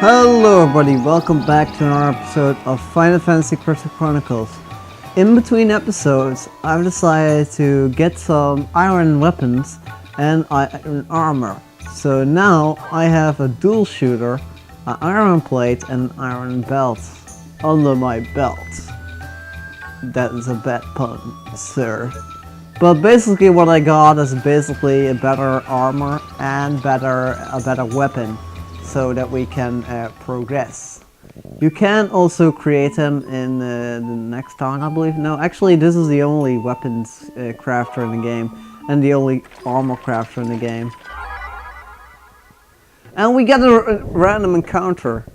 Hello everybody, welcome back to another episode of Final Fantasy Crystal Chronicles. In between episodes, I've decided to get some iron weapons and iron armor. So now I have a dual shooter, an iron plate and an iron belt under my belt. That is a bad pun, sir. But basically what I got is basically a better armor and a better weapon, so that we can progress. You can also create them in the next town, I believe. No, actually this is the only weapons crafter in the game, and the only armor crafter in the game. And we get a random encounter.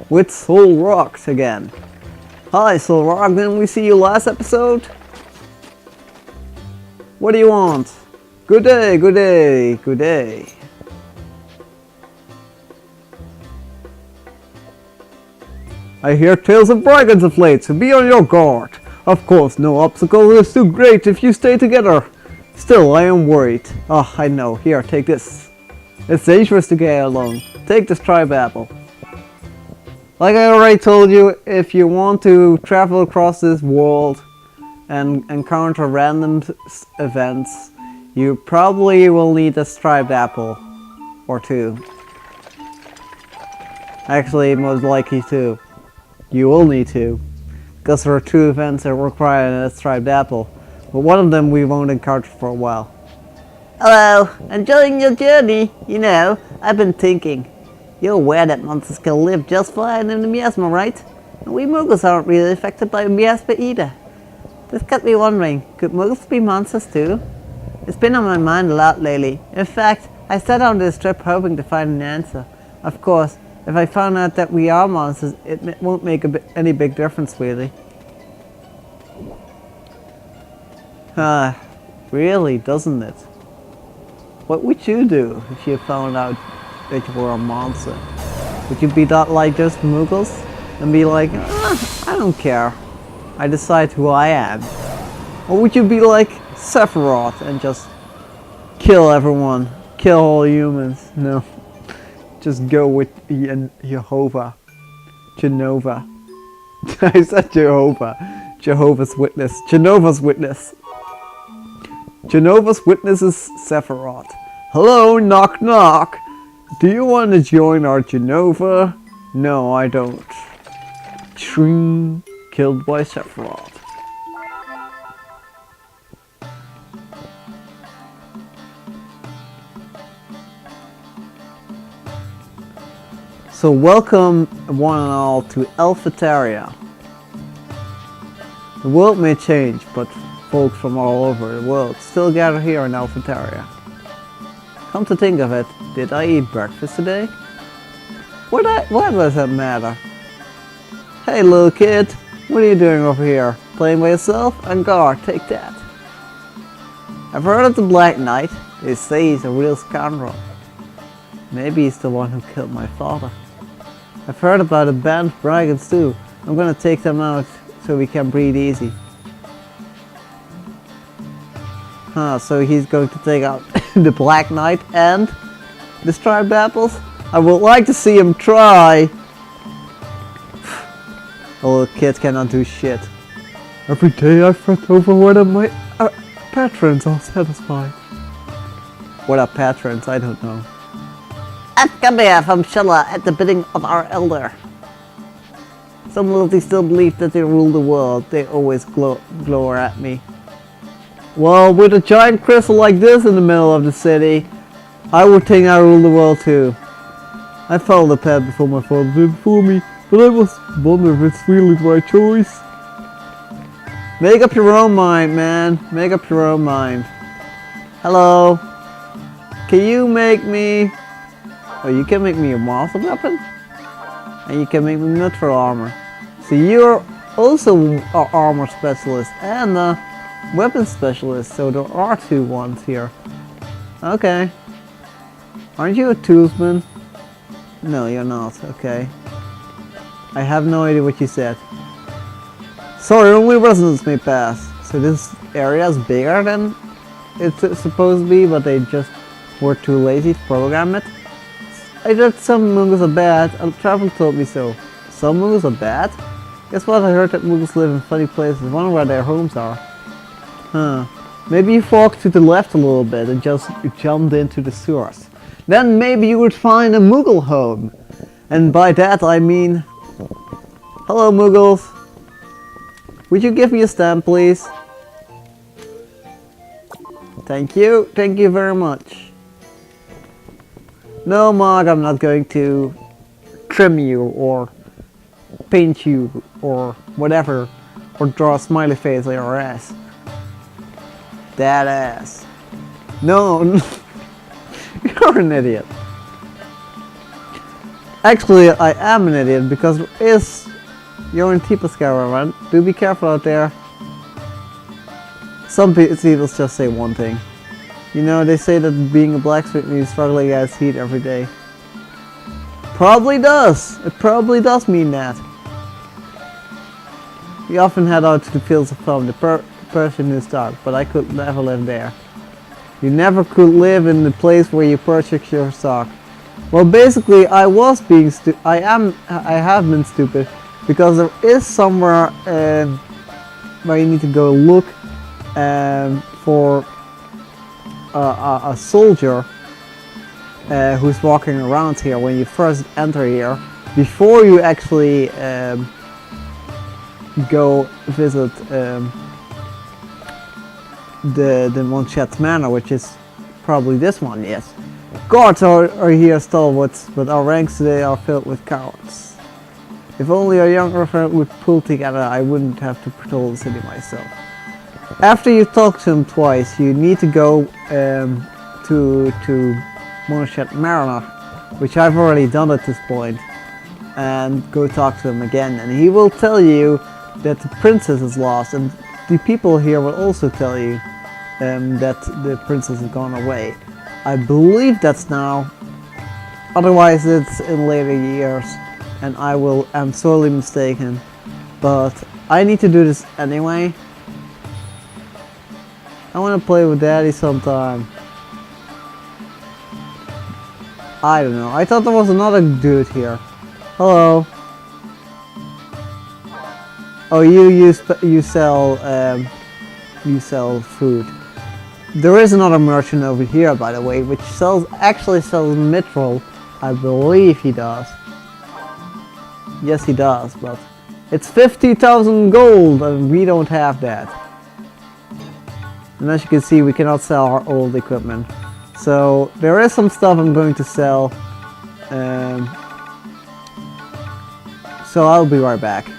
With Soul Rocks again. Hi Soul Rock, didn't we see you last episode? What do you want? Good day, good day, good day. I hear tales of dragons of late, so be on your guard. Of course, no obstacle is too great if you stay together. Still, I am worried. Oh, I know. Here, take this. It's dangerous to get alone. Take this tribe apple. Like I already told you, if you want to travel across this world and encounter random events, you probably will need a striped apple or two. Actually, most likely two. You will need two, because there are two events that require a striped apple, but one of them we won't encounter for a while. Hello, enjoying your journey? You know, I've been thinking. You're aware that monsters can live just fine in the miasma, right? And we Muggles aren't really affected by miasma either. This got me wondering, could Muggles be monsters too? It's been on my mind a lot lately. In fact, I set out this trip hoping to find an answer. Of course, if I found out that we are monsters, it won't make any big difference, really. Really, doesn't it? What would you do if you found out that you were a monster? Would you be that like just Muggles and be like, I don't care, I decide who I am? Or would you be like Sephiroth and just kill everyone, kill all humans? No, just go with Jehovah. I said Jehovah. Jehovah's Witness. Jehovah's Witness. Jehovah's Witness is Sephiroth. Hello, knock knock. Do you want to join our Jehovah? No, I don't. Shring, killed by Sephiroth. So welcome one and all to Alfetaria. The world may change, but folks from all over the world still gather here in Alfetaria. Come to think of it, did I eat breakfast today? Why does that matter? Hey little kid, what are you doing over here? Playing by yourself? And guard, take that. I've heard of the Black Knight. They say he's a real scoundrel. Maybe he's the one who killed my father. I've heard about a band of dragons too. I'm gonna take them out so we can breathe easy. So he's going to take out the Black Knight and the striped apples? I would like to see him try. A little kid cannot do shit. Every day I fret over whether my patrons are satisfied. What are patrons? I don't know. I've come here from Shella at the bidding of our elder. Some loyalty still believe that they rule the world. They always glower at me. Well, with a giant crystal like this in the middle of the city, I would think I rule the world too. I followed the path before my father did before me, but I was wondering if it's really the right choice. Make up your own mind, man. Make up your own mind. Hello. Can you make me... Oh, you can make me a master weapon? And you can make me neutral armor. So you're also an armor specialist and a weapon specialist, so there are two ones here. Okay. Aren't you a toolsman? No, you're not. Okay. I have no idea what you said. Sorry, only residents may pass. So this area is bigger than it's supposed to be, but they just were too lazy to program it. I heard some Muggles are bad, and Travel told me so. Some Muggles are bad? Guess what, I heard that Muggles live in funny places, wonder where their homes are. Huh. Maybe you walked to the left a little bit and just jumped into the sewers. Then maybe you would find a Muggle home. And by that I mean... Hello Muggles. Would you give me a stamp please? Thank you very much. No Mog, I'm not going to trim you or paint you or whatever, or draw a smiley face on your ass. That ass. No, you're an idiot. Actually, I am an idiot because you're in Tipa's caravan. Do be careful out there. Some people just say one thing. You know, they say that being a blacksmith means struggling against heat every day. Probably does. It probably does mean that. We often head out to the fields of home, the Persian new stock, but I could never live there. You never could live in the place where you purchase your stock. Well, basically, I have been stupid because there is somewhere where you need to go look for a soldier who's walking around here when you first enter here, before you actually go visit the Monchet's Manor, which is probably this one, yes. Guards are here stalwarts, but our ranks today are filled with cowards. If only our younger friend would pull together, I wouldn't have to patrol the city myself. After you talk to him twice, you need to go to Monchet's Manor, which I've already done at this point, and go talk to him again, and he will tell you that the princess is lost, and the people here will also tell you that the princess has gone away. I believe that's now, otherwise it's in later years, and I'm sorely mistaken, but I need to do this anyway. I want to play with Daddy sometime. I don't know, I thought there was another dude here. Hello. Oh, you sell food. There is another merchant over here, by the way, which actually sells mithril. I believe he does. Yes, he does, but it's 50,000 gold, and we don't have that. And as you can see, we cannot sell our old equipment. So there is some stuff I'm going to sell. So I'll be right back.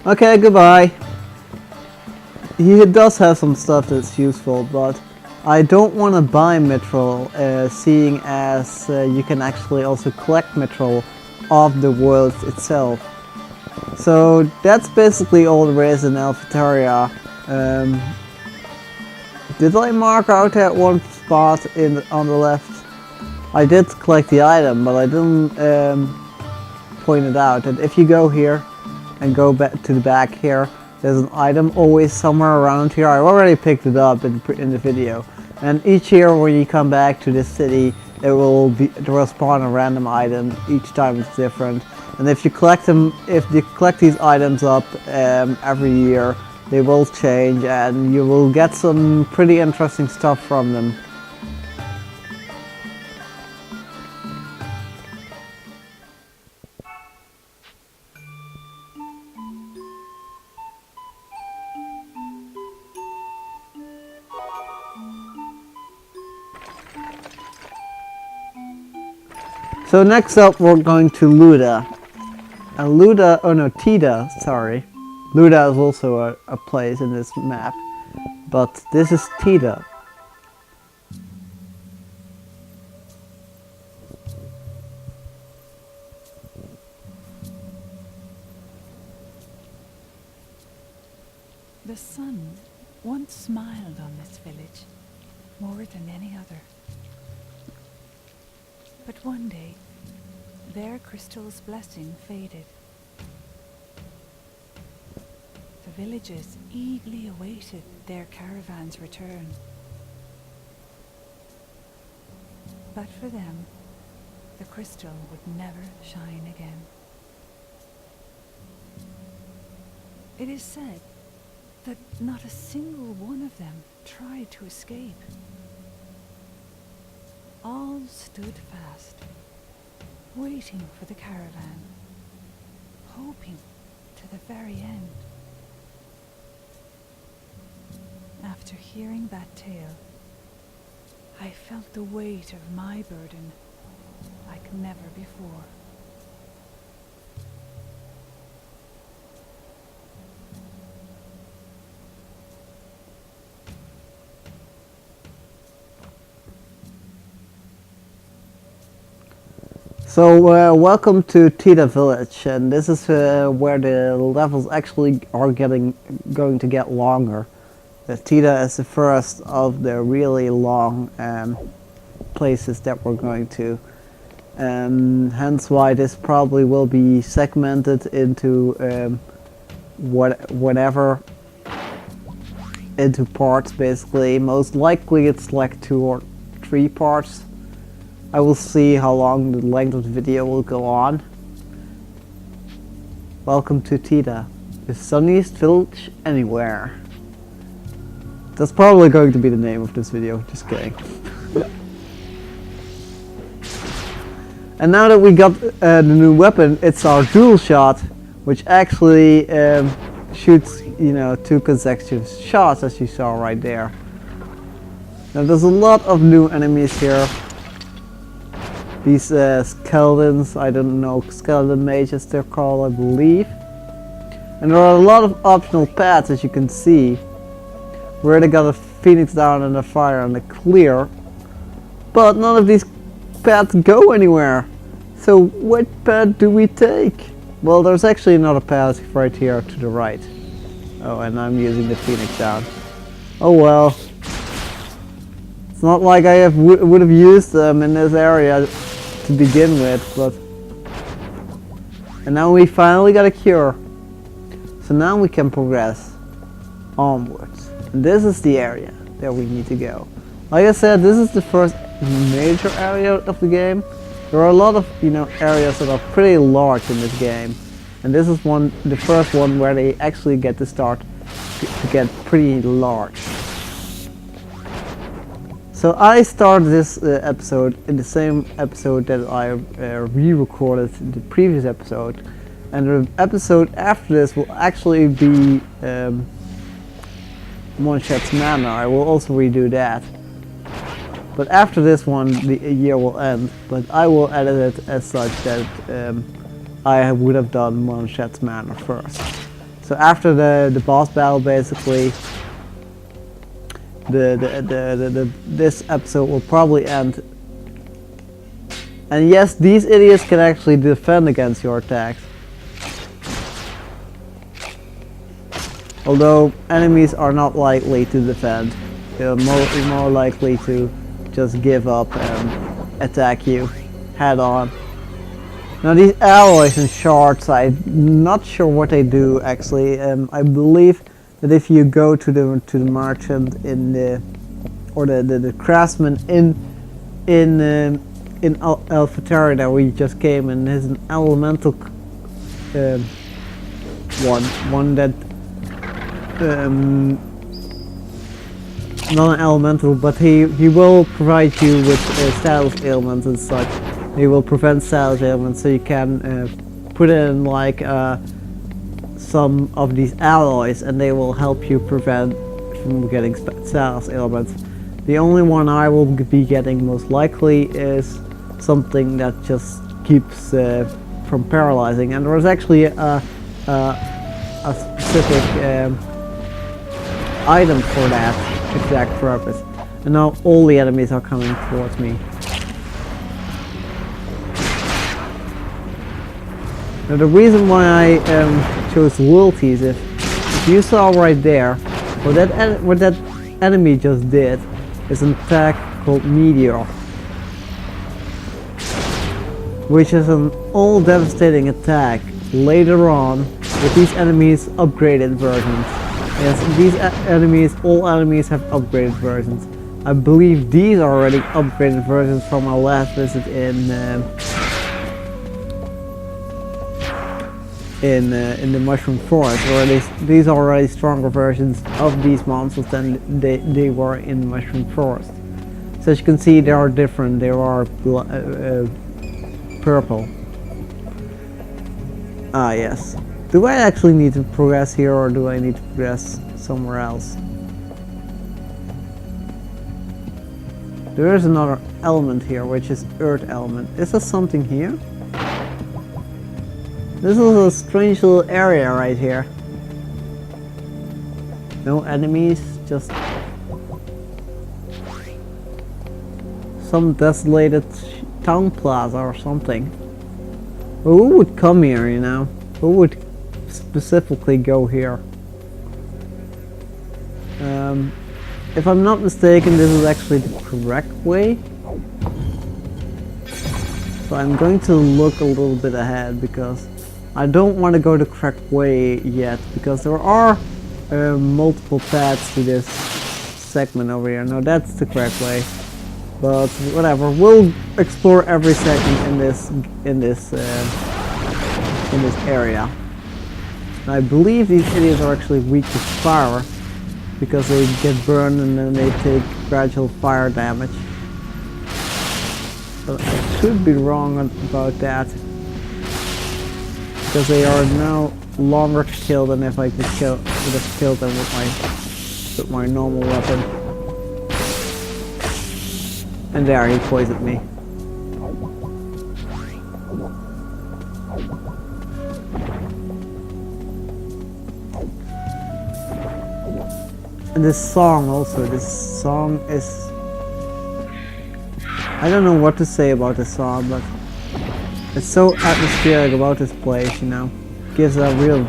Okay, goodbye. He does have some stuff that's useful, but I don't want to buy mithril, seeing as you can actually also collect mithril off the world itself. So that's basically all there is in alfetaria. Did I mark out that one spot on the left? I did collect the item, but I didn't point it out. And if you go here and go back to the back here, there's an item always somewhere around here. I already picked it up in the video. And each year when you come back to this city, it will spawn a random item. Each time it's different. And if you collect these items up every year, they will change, and you will get some pretty interesting stuff from them. So next up we're going to Luda. And Luda, oh no, Tida, sorry. Luda is also a place in this map. But this is Tida. The sun once smiled on this village more than any other. But one day, their crystal's blessing faded. The villagers eagerly awaited their caravan's return. But for them, the crystal would never shine again. It is said that not a single one of them tried to escape. All stood fast, waiting for the caravan, hoping to the very end. After hearing that tale, I felt the weight of my burden like never before. So welcome to Tida Village, and this is where the levels actually are going to get longer. Tida is the first of the really long places that we're going to, hence why this probably will be segmented into whatever into parts. Basically, most likely it's like 2 or 3 parts. I will see how long the length of the video will go on. Welcome to Tida, the sunniest village anywhere. That's probably going to be the name of this video, just kidding. And now that we got the new weapon, it's our dual shot, which actually shoots, 2 consecutive shots, as you saw right there. Now there's a lot of new enemies here. These skeletons, I don't know, skeleton mages they're called, I believe. And there are a lot of optional paths, as you can see, where they got a phoenix down and a fire and a clear. But none of these paths go anywhere. So what path do we take? Well, there's actually another path right here to the right. Oh, and I'm using the phoenix down. Oh well. It's not like I would have used them in this area to begin with, but... And now we finally got a cure. So now we can progress onwards. And this is the area that we need to go. Like I said, this is the first major area of the game. There are a lot of, areas that are pretty large in this game. And this is the first one where they actually get to start to get pretty large. So I started this episode in the same episode that I re-recorded the previous episode, and the episode after this will actually be Monchet's Manor. I will also redo that. But after this one, the year will end, but I will edit it as such that I would have done Monchet's Manor first. So after the boss battle, basically, this episode will probably end. And yes, these idiots can actually defend against your attacks. Although enemies are not likely to defend. They're more likely to just give up and attack you head on. Now these alloys and shards, I'm not sure what they do actually. I believe that if you go to the merchant in the craftsman in alfetaria that we just came in, there's an elemental one that not an elemental, but he will provide you with status ailments and such. He will prevent status ailments, so you can put in like some of these alloys, and they will help you prevent from getting status ailments. The only one I will be getting most likely is something that just keeps from paralyzing. And there was actually a specific item for that exact purpose. And now all the enemies are coming towards me. Now the reason why I chose loyalties, if you saw right there, what that enemy just did is an attack called Meteor, which is an all devastating attack later on with these enemies' upgraded versions. Yes, these all enemies have upgraded versions. I believe these are already upgraded versions from my last visit in the Mushroom Forest. Or these are already stronger versions of these monsters than they were in the Mushroom Forest. So as you can see, they are different. They are purple. Ah yes. Do I actually need to progress here, or do I need to progress somewhere else? There is another element here, which is Earth element. Is there something here? This is a strange little area right here. No enemies, just some desolated town plaza or something. Who would come here, you know? Who would specifically go here? If I'm not mistaken, this is actually the correct way. So I'm going to look a little bit ahead, because I don't want to go the correct way yet, because there are multiple paths to this segment over here. No, that's the correct way. But whatever, we'll explore every segment in this area. And I believe these idiots are actually weak to fire, because they get burned and then they take gradual fire damage. But I could be wrong about that, because they are no longer to kill than if I would have killed them with my normal weapon. And there, he poisoned me. And this song also, this song is... I don't know what to say about this song, but it's so atmospheric about this place, you know. Gives a real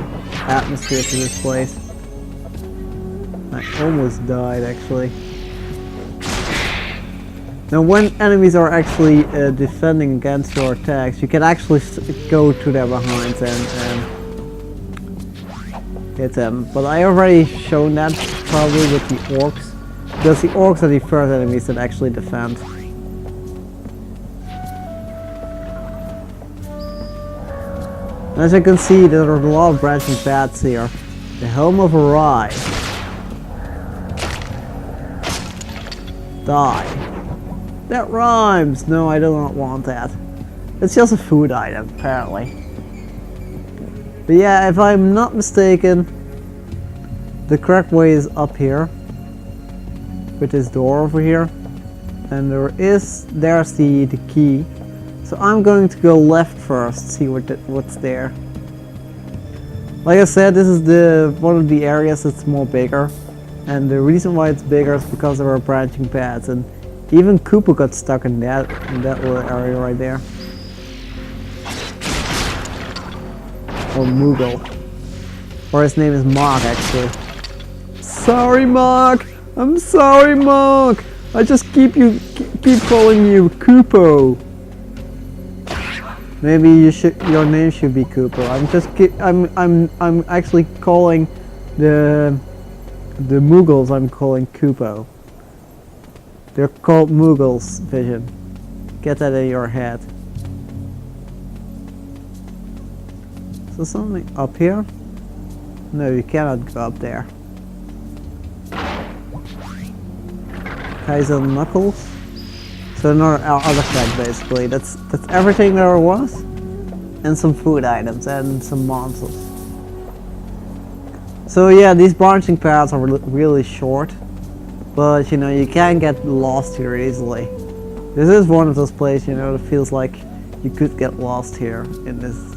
atmosphere to this place. I almost died, actually. Now when enemies are actually defending against your attacks, you can actually go to their behinds and hit them. But I already shown that probably with the orcs, because the orcs are the first enemies that actually defend. And as you can see, there are a lot of branching paths here. The Helm of Arai. Die. That rhymes! No, I do not want that. It's just a food item, apparently. But yeah, if I'm not mistaken, the correct way is up here. With this door over here. And there's the key. So I'm going to go left first, see what's there. Like I said, this is one of the areas that's more bigger. And the reason why it's bigger is because there are branching paths. And even Koopa got stuck in that little area right there. Or Moogle. Or his name is Mark, actually. Sorry, Mark! I'm sorry, Mark! I just keep calling you Koopo. Maybe your name should be Koopo. I'm actually calling the Moogles, I'm calling Koopo. They're called Moogles, Vision. Get that in your head. Is there something up here? No, you cannot go up there. Kaiser Knuckles. So another artifact, basically. That's everything there was. And some food items and some monsters. So yeah, these branching paths are really short. But you know, you can get lost here easily. This is one of those places, you know, that feels like you could get lost here in this.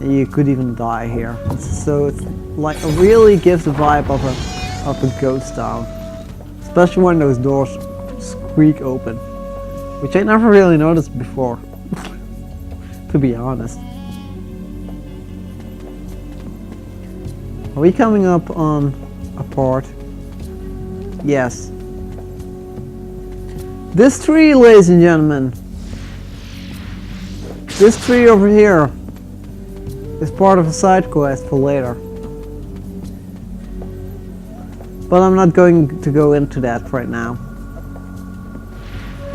You could even die here. So it's like it really gives the vibe of a ghost town, especially when those doors squeak open, which I never really noticed before, to be honest. Are we coming up on a part? Yes. This tree, ladies and gentlemen, this tree over here is part of a side quest for later. But I'm not going to go into that right now.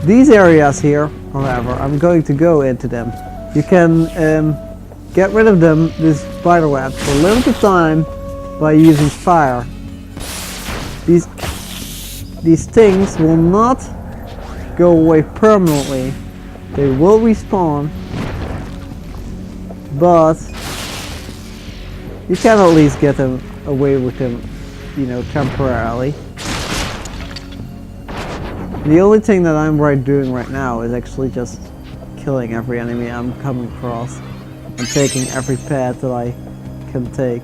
These areas here, however, I'm going to go into them. You can get rid of them, this spider web, for a limited time by using fire. These things will not go away permanently. They will respawn, but you can at least get them away with them, you know, temporarily. The only thing that I'm doing right now is actually just killing every enemy I'm coming across and taking every path that I can take.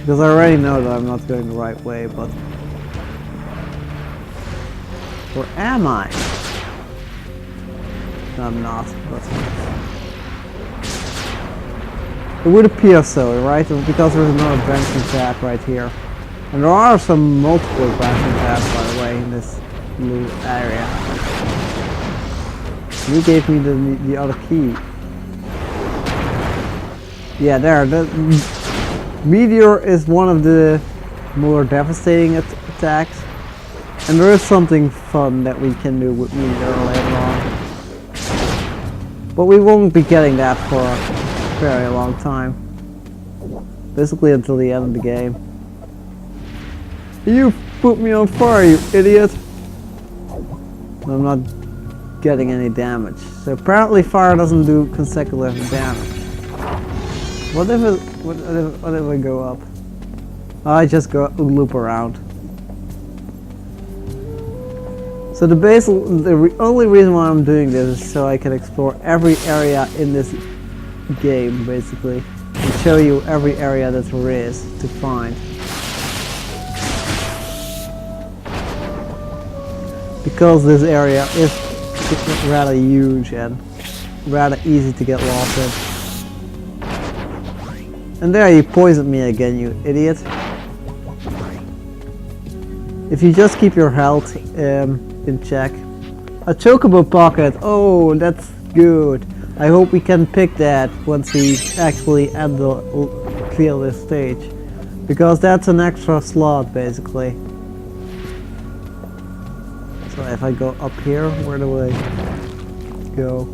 Because I already know that I'm not going the right way, but where am I? No, I'm not, but it would appear so, right? Because there's another branching path right here. And there are some multiple branching paths, by the way, in this little area. You gave me the other key. Yeah, there. The meteor is one of the more devastating attacks. And there is something fun that we can do with meteor later on. But we won't be getting that for a very long time. Basically until the end of the game. You put me on fire, you idiot! I'm not getting any damage. So apparently fire doesn't do consecutive damage. What if I go up? I just go loop around. So the only reason why I'm doing this is so I can explore every area in this game, basically, and show you every area that there is to find. Because this area is rather huge and rather easy to get lost in. And there, you poisoned me again, you idiot. If you just keep your health in check. A chocobo pocket, oh, that's good. I hope we can pick that once we actually clear this stage. Because that's an extra slot, basically. So if I go up here, where do I go?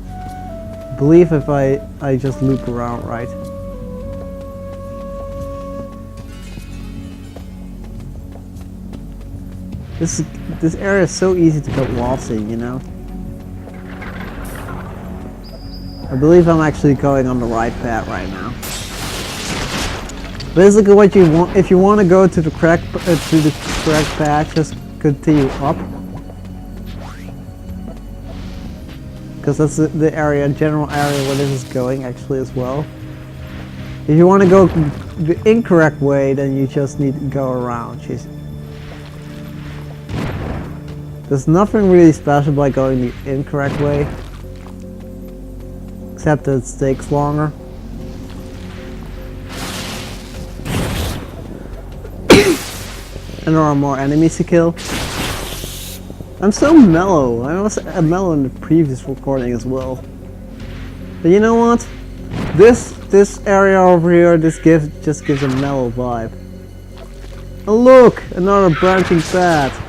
I believe if I just loop around, right? This area is so easy to get lost in, you know? I believe I'm actually going on the right path right now. Basically what you want, if you want to go to the correct path, just continue up. Because that's the general area where this is going actually as well. If you want to go the incorrect way, then you just need to go around. There's nothing really special by going the incorrect way, except that it takes longer. And there are more enemies to kill. I'm so mellow. I was mellow in the previous recording as well. But you know what? This area over here, just gives a mellow vibe. Oh look, another branching path.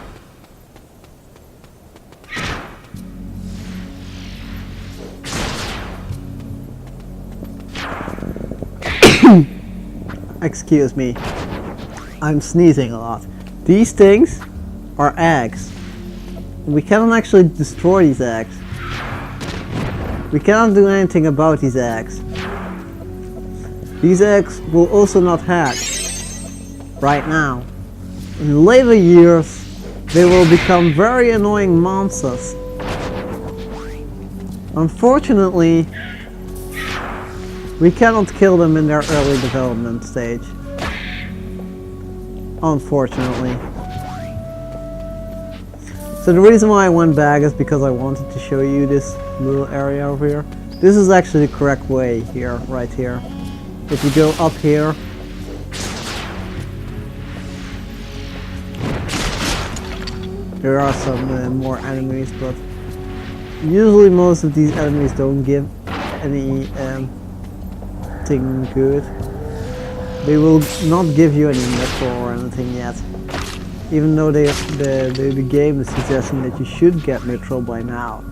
Excuse me, I'm sneezing a lot. These things are eggs. We cannot actually destroy these eggs. We cannot do anything about these eggs. These eggs will also not hatch right now. In later years, they will become very annoying monsters. Unfortunately, we cannot kill them in their early development stage. Unfortunately. So the reason why I went back is because I wanted to show you this little area over here. This is actually the correct way here, right here. If you go up here, there are some more enemies, but usually most of these enemies don't give any thing good. They will not give you any metal or anything yet, even though the game is suggesting that you should get mithril by now.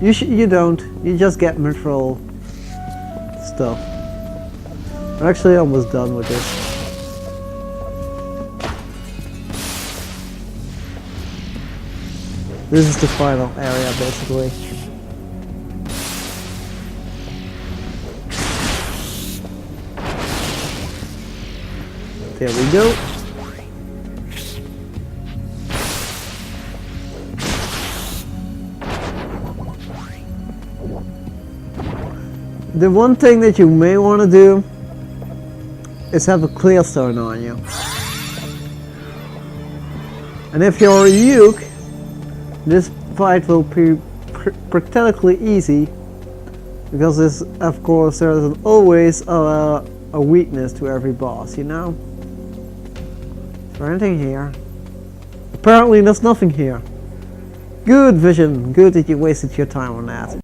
You don't. You just get mithril stuff. I'm actually almost done with this. This is the final area, basically. There we go. The one thing that you may want to do is have a clear stone on you. And if you're a Yuke, this fight will be practically easy, because there's, of course, there's always a weakness to every boss, you know? Is there anything here? Apparently there's nothing here. Good vision, good that you wasted your time on that.